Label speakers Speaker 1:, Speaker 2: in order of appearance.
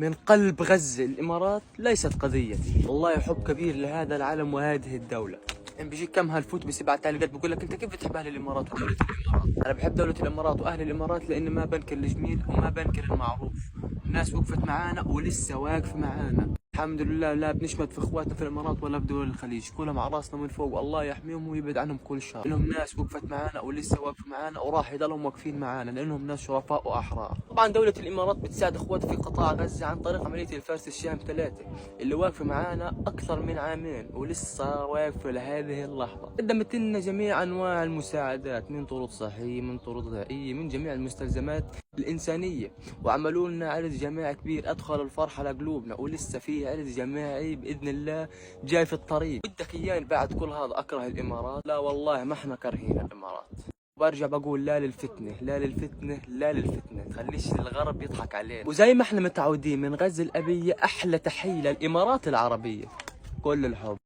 Speaker 1: من قلب غزة الإمارات ليست قضيتي. والله حب كبير لهذا العالم وهذه الدولة. بيجي كم هالفوت بسبع تعليقات بقول لك انت كيف بتحب اهل الامارات ودولة الامارات؟ انا بحب دولة الامارات واهل الامارات لان ما بنكر الجميل وما بنكر المعروف. الناس وقفت معانا ولسه واقفة معانا. الحمد لله، لا بنشمت في اخواتنا في الامارات ولا بدول الخليج، كلهم على راسنا من فوق والله يحميهم ويبعد عنهم كل شر. لهم ناس وقفت معانا ولسه واقفة معانا وراح يضلهم واقفين معانا لانهم ناس شرفاء واحرار. طبعا دولة الامارات بتساعد اخواتها في قطاع غزة عن طريق عملية الفارس الشام 3 اللي واقفة معانا اكثر من عامين ولسه واقفة لهذه اللحظة. قدمت لنا جميع انواع المساعدات من طرق صحية من طرق غذائية من جميع المستلزمات الإنسانية، وعملوا لنا عرض جماعي كبير أدخل الفرحة لقلوبنا ولسه في عرض جماعي بإذن الله جاي في الطريق. بدك إياني بعد كل هذا أكره الإمارات؟ لا والله ما احنا كارهين الإمارات. وبرجع بقول لا للفتنة لا للفتنة لا للفتنة، تخليش الغرب يضحك علينا. وزي ما احنا متعودين من غزة الأبية أحلى تحية للإمارات العربية. كل الحب.